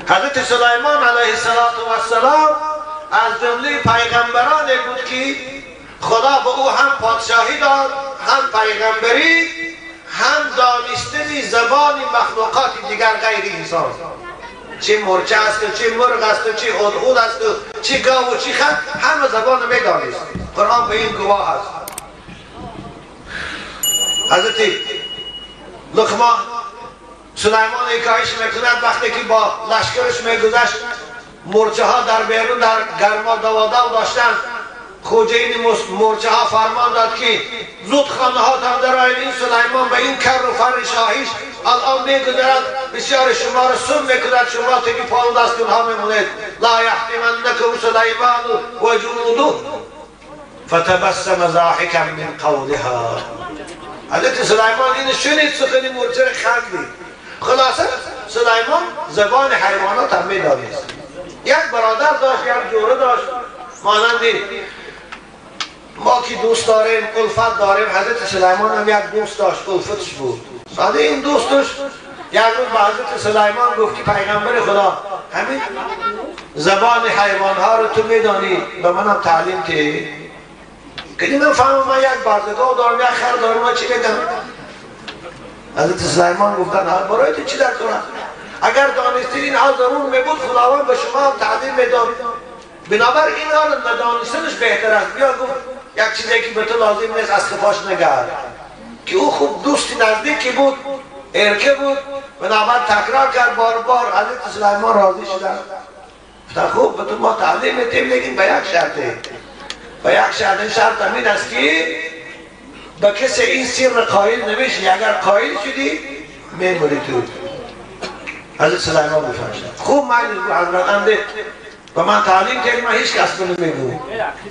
حضرت سلیمان علیه السلام از جمله پیغمبرانی بود که خدا به او هم پادشاهی داد، هم پیغمبری، هم دانستن زبان مخلوقات دیگر غیر انسان. چه مرچه است، چه مرغ است، چه هدهد است، چه گاو و چه خر، همه زبان میدانست. قرآن به این گواه است. حضرت لقمان سلیمان حکایش میکند وقتی که با لشکرش میگذشت، مرچه ها در بیرون در گرما دوادو داشتن، خوجه این مرچه ها فرمان داد که زود خانه ها هم در آین این سلیمان به این کر و فر شاهیش الان میگذرد، بسیار شما را سم میکند، شما تکی پاون دست اونها میمونید. لا یحتمنکم سلیمان و جنوده فتبسم ضاحکا من قولها. حضرت سلیمان این شنید، سخنی مرچه را خندید. خلاصه سلیمان زبان حیوانات هم میدانست. یک برادر داشت، یک جوره داشت، مانندی ما که دوست داریم، الفت داریم. حضرت سلیمان هم یک دوست داشت، الفتش بود. ساده این دوستش یک روز به حضرت سلیمان گفت که پیغمبر خدا همین زبان حیوان ها رو تو میدانی، به منم تعلیم که من فهمم، من یک بازگاه دارم، یک خر دارم، من چی بگم؟ حضرت سلیمان گفتن برای تو چی در کنم؟ اگر دانستین اینها ضرور میبود خداوند به شما هم تعلیم میداد. بنابر اینها رو ندانستنش بهتر است. بیا گفت یک چیزی که به تو لازم نیست از خفاش نگرد، که او خوب دوستی نزدیکی بود، ارکه بود. بنابر تکرار کرد بار بار. حضرت سلیمان راضی شدن، گفتن خوب به تو ما تعلیم میدیم، لیکن به یک شرطه. به یک شرط همین است که به کسی این سر قائل نمیشی، اگر قائل شدی میموری تو. حضرت سلیمان بفرشد خوب مایلی بود حضرت انده و من تعلیم که من هیچ کس کنه میگو.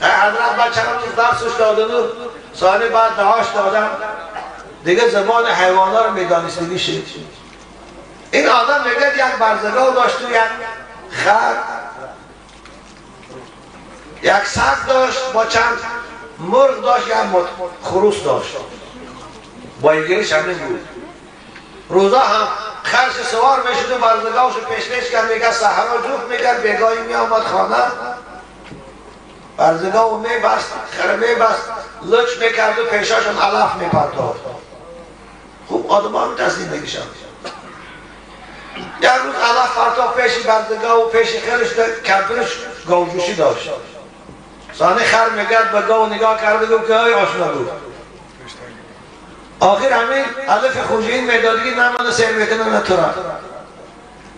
حضرت بچه هم درسش دادن و سال بعد دهاش دادن دیگه زبان حیوانات رو میدانستگی شد. این آدم میگه یک برزگاه داشت و یک خر، یک سگ داشت با چند مرغ داشت، یک خروس داشت. بایگیرش همین بود. روزا هم خرش سوار میشد و برزگاهش پیش کرد، میگه صحرا جفت میکرد، بیگاهی میامد خانه، برزگاه میبست، خر میبست، لچ میکرد و پیشاشون علف میپرتافت. خوب آدم ها تسلیم نگیشن. یک روز علف پرتافت پیش برزگاه و پیش خرش، کمپرش گوجوشی داشت. سانه خر میگرد به گاو نگاه کرده گفت که های آشنا بود. آخر همین علف خوجین میدادگی نه من سیر میکنه نه تو را.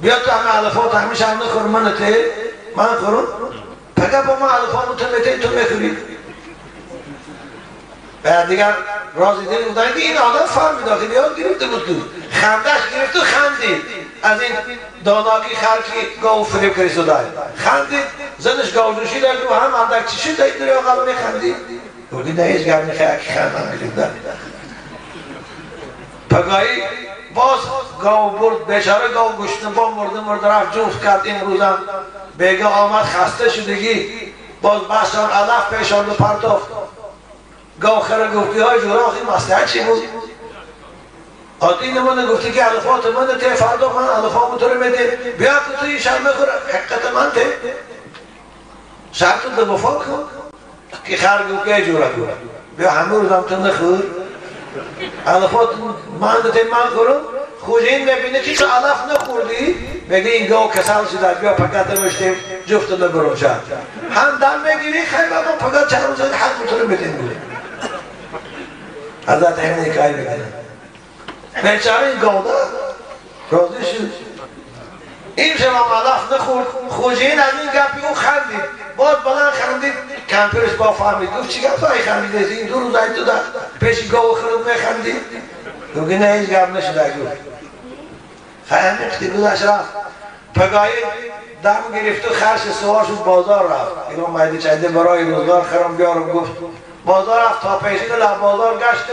بیا تو همه علفات همیشه هم نخور من ته من خورم. پگه با ما علفات تو میته تو میخوری. بعد دیگر رازی دیگه بودن که این آدم فهم داخل یاد گرفته بود تو. خندش گرفت و خندید. از این داناکی خر که گاو فریب کری صدای. خندید. زنش گاوجوشی داشت و هم اندک چیشی داشت دوری آقل میخندید. بودی نه هیچ گرمی خیلی خندم گرفتن. پگاهی باز گاو برد، بیچاره گاو گشنه با مرده رفت جفت کرد. امروزم بیگه آمد خسته شدگی باز بحثان علف پیشان و پرتافت. گاو خره گفتی های جوراخی مصلحت چی بود؟ آدین من گفتی که علفات من ته فردا من علفات تو رو میده بیا که توی شرمه خور حقیقت من ته شرط دو وفا کن که خر گفتی جورا بیا همه روزم تو نخور علفات من ته من خورم. خوجین میبینه که تو علف نخوردی میگه این گاو کسل شده بیا پکت مشتیم جفت نگرم شد هم دم میگیری خیلی با پکت چند روز حق تو رو میدین حضرت همین حکایی میکنه بیچاره این گاو راضی شد. این شما علف نخورد. خوجین از این گپی او خندید باز بلند خندید. کمپرش با فهمید گفت چی گفت های خندید این دو روز های تو در پیش گاو خرد میخندید گفت نه هیچ گپ نشده گفت فهمیدی گذشت رفت. پگاهی دم گرفت و خرش سوار شد بازار رفت. اینا مایده چنده برای روزگار خرم بیارم گفت بازار رفت تا پیشین لب بازار گشت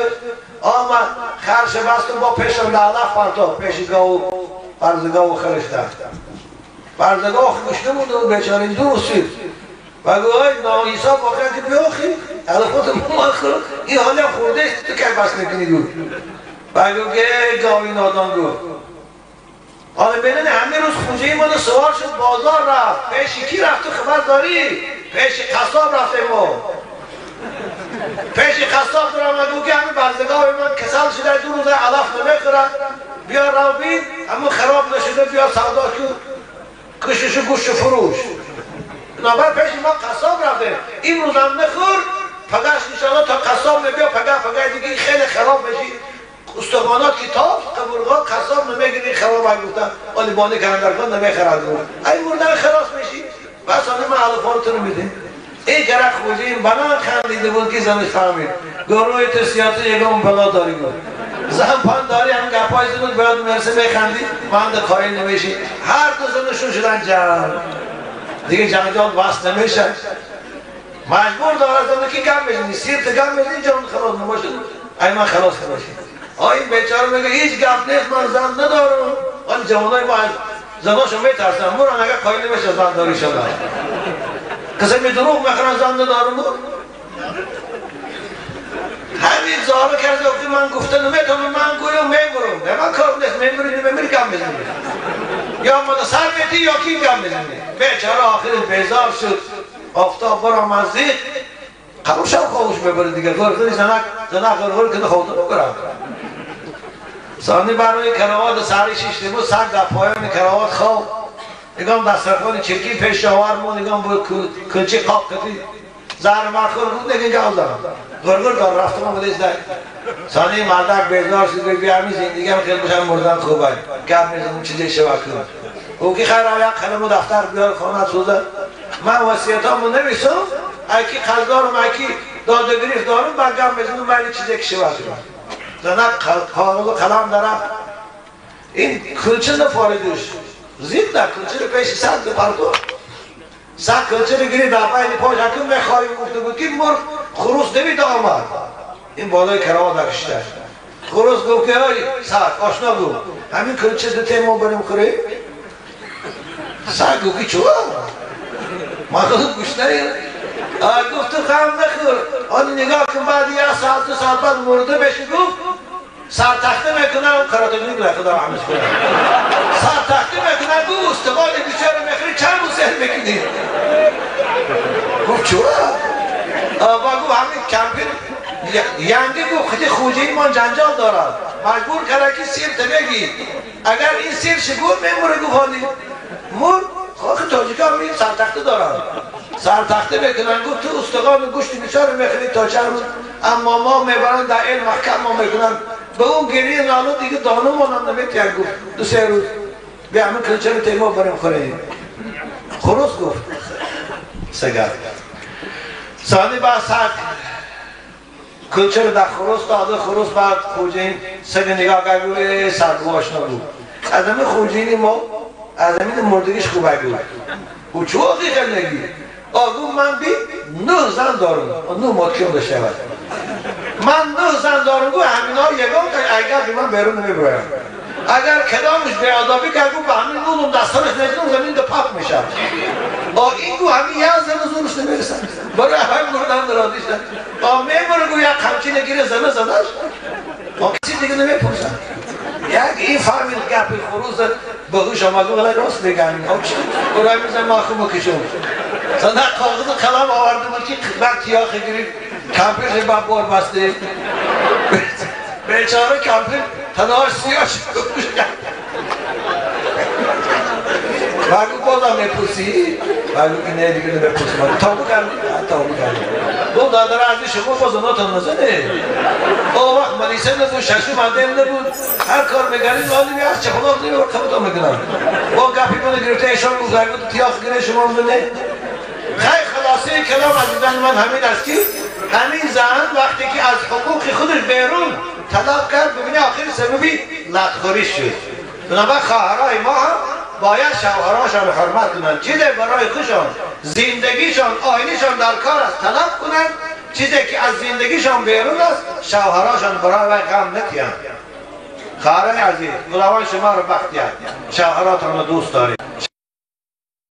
آمد خرش بست و با پیشم لعلف پرتاف پیش گاو برزگاه و خرش دفت. برزگاه خوشنه بود و بیچاره دور سید و گوهای ناهیسا باقید که بیاخی علفات ما خورد این حالی هم خورده است تو که بس نکنی بود و گوه گاوی نادان گفت حالا بینن همه روز خوجه من سوار شد بازار رفت. پیش کی رفت تو خبر داری؟ پیش قصاب رفتیم ما. پیش قصاب در آمد که همین برزگاه من کسل شده 2 روزه علف نمیخورد. بیا رو بین همون خراب نشده بیا سودا کشش و گوشت فروش. بنابر پیش ما قصاب رفتیم. این روز هم نخور پگهش انشاءالله تا قصاب نبیا پگه دیگه خیلی خراب بشی. استخوانات کتاب قبرگاه قصاب نمیگیری خراب های گفتن آلیبانی کندرگان نمیخرد ای مردن خلاص میشی بس آنه ما علفانتون رو میدیم این گره خوزی این بنان خندیده بود که زنش فهمید گروه تسیاتی یکم بلا داری بود زن پان داری هم گپای زنود باید مرسه میخندی من ده کاری نمیشی هر دو زنشون شدن جمع دیگه جنجال بس نمیشه مجبور داره زنده که گم بزنی سیرت گم بزنی جان خلاص نماشد ای من خلاص نماشید این بیچاره میگه هیچ گپ نیست من زن ندارم آن جوانای ما از زناشو میترسن مران اگر قایل نمیشه زن داری شده کسی می دروغ میخورن زن ندارم همین زاره کرده که من گفته نمیتونم من گویم میبرم نه من کار نیست میبری گم بزنی یا من سر میتی یا کی گم بزنی بیچاره آخر بیزار شد آفتاب برام از دید قبوشم خوش ببره دیگه گرگری زنک غرغر کنه خودم ببرم سانی برای کراوات سری شیشتی بود سگ در پایان کراوات خواب نگام دسترخوان چرکی پیش آورمون نگام بود کلچی قاب کتی زهر مرخور بود نگه گاو زنم غرغر دار رفتم هم بودیش در سانی مردک بیدار شد بگی همی زندگی هم خیلی بشن مردن خوبه گم میزنم چیزی شبه کنم او که خیر آیا خلم و دفتر بیار خانه سوزه من وصیتامو نویسم ایکی قلدارم ایکی دادگریف دارم برگم بزنم ولی چیزی که شبه کنم زنک کاغذ و قلم دارم این کلچه نفاریدوش زید در کلچه رو پیش سد پردو سد کلچه رو گیری در بین پاش حکم میخواهیم گفته بود که مرغ خروس نمید آمد این بالای کراوات درشته خروس گفت که های سد آشنا بود همین کلچه دوته ما بریم خوریم سد گفت که چوه ما خود گوش نریم گفت تو خم نخور آنی نگاه کن بعد یه ساعت 2 ساعت بعد مرده بشه گفت سر تخته میکنه اون کراتونی گرفته دارم همش کنه سر تخته میکنه گفت استقال بیچاره میخوری چند روز سهل میکنی گفت چوه با گفت همین کمپین ینگی گفت خیلی خوجه من جنجال دارد مجبور کرده که سیر تبگی اگر این سیر شگور میموره گفت حالی مور خواهی تاجیکا هم این سرتخته دارن سرتخته میکنن گفت تو استقام گوشت بیچاره میخوری تا چند روز اما ما میبرن در علم محکم ما میکنن به اون گریه نالو دیگه دانو مانم نمیتیم گفت 2-3 روز بیا همین کلچه رو تیما بریم خوریم خروس گفت سگر ثانی بعد سر کلچه رو در خروس داده خروس بعد خوجین سگ نگاه کرد سرگو آشنا بود از همین خوجینی ما از همین مردگیش خوبه بود او چو خیلی نگی آگو من بی 9 زن دارم 9 ماتکیم داشته بود من 9 زن دارم گو همین ها یکم اگر بی من بیرون نمیبرایم اگر کدامش به آدابی که گو به همین نونم دستانش نکنم زمین ده پاک میشم این گو همین یه زن زورش نمیرسن برای همین مردن درادیش دن میبره گو یک همچین نگیره زنه زدش کسی دیگه نمیپرسن یک این فهمید گپی خروز بگوش آمد ولی راست بگم برای میزن ما خوب بکشم زنده کاغذ قلم آورده بود که بعد تیاخه گرید کمپیر با بار بسته بیچاره کمپیر تنهاش سیاه شد بگو بازم میپرسی بگو که نه دیگه نمیپرسی تابو کردی گفت دادر عزیز شما باز ناتان نزنه او وقت ملیسه نبود ششم عدل نبود هر کار میگرید والی بیاد چه خدا نمی ورکبتا میکنم با گفی کنه گرفته ایشان گفت تیاخ گره شما مزنه خیلی خلاصه کلام عزیزان من همین است که همین زن وقتی که از حقوق خودش بیرون طلاق کرد ببینی آخری سببی لطخوری شد بنابرای خواهرای ما هم باید شوهراشان حرمت کنند چیزی برای خودشان زندگیشان آینشان در کار است طلب کنند چیزی که از زندگیشان بیرون است شوهراشان برای غم نکنند خواهرای عزیز خداوند شما رو بختیار شوهراتان رو دوست دارید